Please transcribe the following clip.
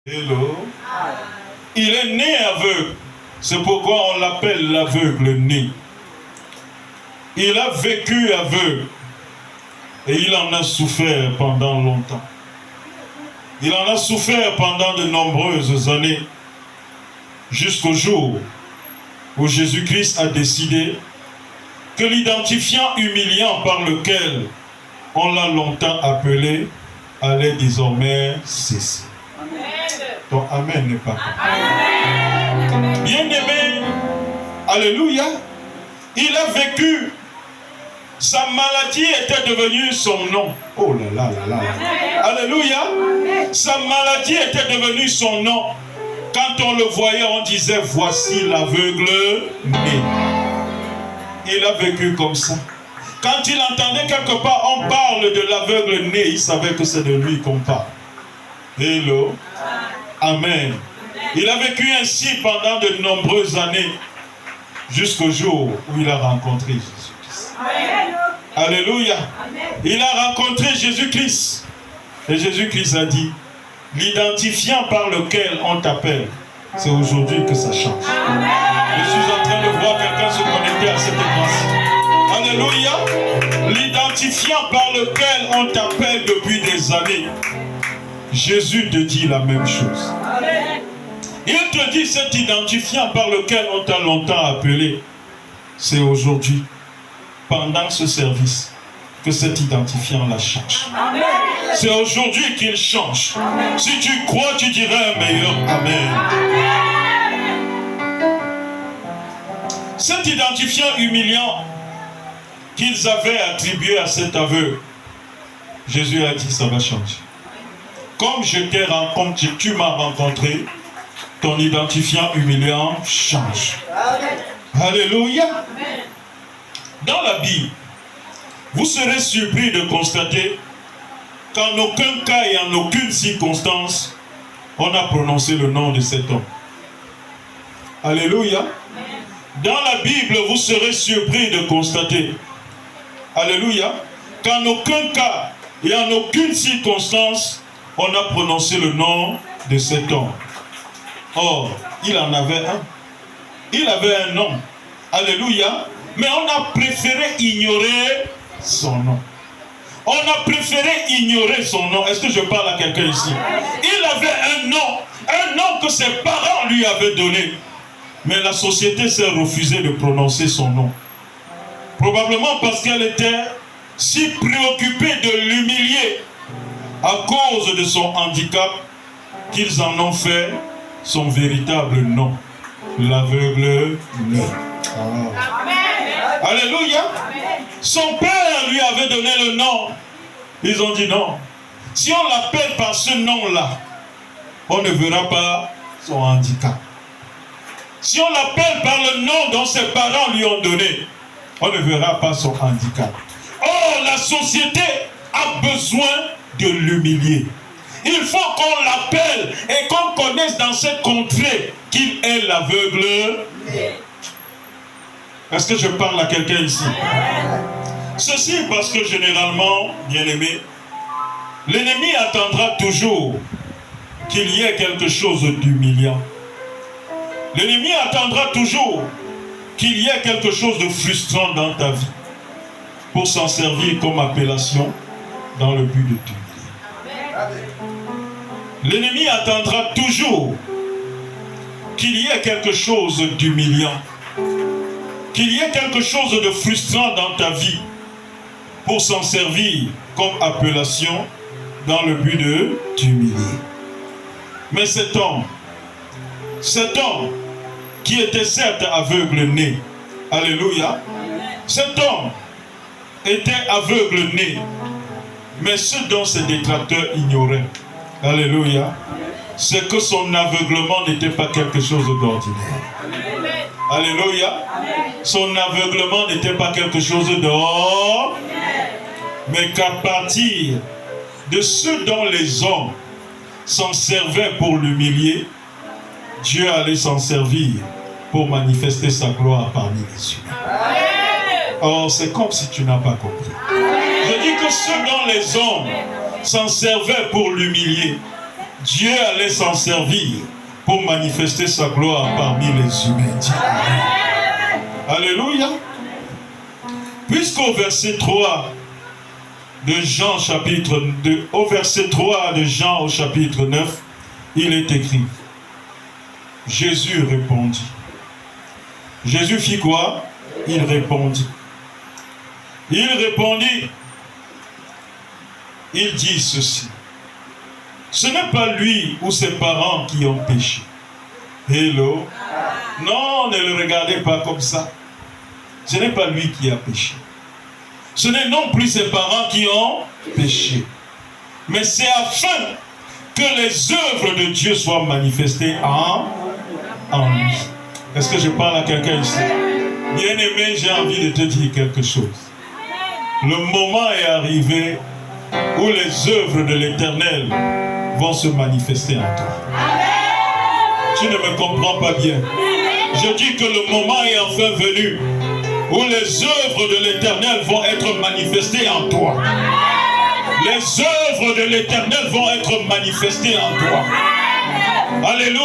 Hello. Il est né aveugle. C'est pourquoi on l'appelle l'aveugle né. Il a vécu aveugle. Et il en a souffert pendant longtemps. Il en a souffert pendant de nombreuses années. Jusqu'au jour où Jésus-Christ a décidé que l'identifiant humiliant par lequel on l'a longtemps appelé allait désormais cesser. Ton amen n'est pas. Bien-aimé, alléluia, il a vécu. Sa maladie était devenue son nom. Oh là là là là. Alléluia. Sa maladie était devenue son nom. Quand on le voyait, on disait, voici l'aveugle né. Il a vécu comme ça. Quand il entendait quelque part, on parle de l'aveugle né, il savait que c'est de lui qu'on parle. Hello. Amen. Il a vécu ainsi pendant de nombreuses années, jusqu'au jour où il a rencontré Jésus-Christ. Alléluia. Il a rencontré Jésus-Christ. Et Jésus-Christ a dit, l'identifiant par lequel on t'appelle, c'est aujourd'hui que ça change. Je suis en train de voir quelqu'un se connecter à cette grâce. Alléluia. L'identifiant par lequel on t'appelle depuis des années, Jésus te dit la même chose. Il te dit cet identifiant par lequel on t'a longtemps appelé, c'est aujourd'hui, pendant ce service, que cet identifiant-là change. C'est aujourd'hui qu'il change. Si tu crois, tu dirais un meilleur Amen. Cet identifiant humiliant qu'ils avaient attribué à cet aveugle, Jésus a dit ça va changer. Comme je t'ai rencontré, tu m'as rencontré, ton identifiant humiliant change. Alléluia. Dans la Bible, vous serez surpris de constater qu'en aucun cas et en aucune circonstance, on a prononcé le nom de cet homme. Alléluia. Dans la Bible, vous serez surpris de constater, alléluia, qu'en aucun cas et en aucune circonstance, on a prononcé le nom de cet homme. Or, il en avait un. Il avait un nom. Alléluia. Mais on a préféré ignorer son nom. On a préféré ignorer son nom. Est-ce que je parle à quelqu'un ici? Il avait un nom que ses parents lui avaient donné. Mais la société s'est refusée de prononcer son nom. Probablement parce qu'elle était si préoccupée de l'humilier à cause de son handicap qu'ils en ont fait son véritable nom. L'aveugle né. Ah. Alléluia. Son père lui avait donné le nom. Ils ont dit non. Si on l'appelle par ce nom-là, on ne verra pas son handicap. Si on l'appelle par le nom dont ses parents lui ont donné, on ne verra pas son handicap. Or, la société a besoin de l'humilier. Il faut qu'on l'appelle et qu'on connaisse dans cette contrée qu'il est l'aveugle. Est-ce que je parle à quelqu'un ici? Ceci parce que généralement, bien-aimé, l'ennemi attendra toujours qu'il y ait quelque chose d'humiliant. L'ennemi attendra toujours qu'il y ait quelque chose de frustrant dans ta vie pour s'en servir comme appellation dans le but de t'humilier. L'ennemi attendra toujours qu'il y ait quelque chose d'humiliant, qu'il y ait quelque chose de frustrant dans ta vie pour s'en servir comme appellation dans le but de t'humilier. Mais cet homme qui était certes aveugle né, alléluia, cet homme était aveugle né, mais ce dont ses détracteurs ignoraient, alléluia, c'est que son aveuglement n'était pas quelque chose d'ordinaire. Alléluia. Son aveuglement n'était pas quelque chose d'ordinaire, mais qu'à partir de ce dont les hommes s'en servaient pour l'humilier, Dieu allait s'en servir pour manifester sa gloire parmi les humains. Or, c'est comme si tu n'as pas compris. Je dis que ce dont les hommes s'en servaient pour l'humilier, Dieu allait s'en servir pour manifester sa gloire parmi les humains. Alléluia. Puisqu'au verset 3 de Jean chapitre 2, au verset 3 de Jean au chapitre 9, il est écrit, Jésus répondit. Jésus fit quoi? Il répondit. Il répondit. Il dit ceci. Ce n'est pas lui ou ses parents qui ont péché. Hello. Non, ne le regardez pas comme ça. Ce n'est pas lui qui a péché. Ce n'est non plus ses parents qui ont péché. Mais c'est afin que les œuvres de Dieu soient manifestées en lui. Est-ce que je parle à quelqu'un ici? Bien-aimé, j'ai envie de te dire quelque chose. Le moment est arrivé où les œuvres de l'Éternel vont se manifester en toi. Tu ne me comprends pas bien. Je dis que le moment est enfin venu où les œuvres de l'Éternel vont être manifestées en toi. Les œuvres de l'Éternel vont être manifestées en toi. Alléluia.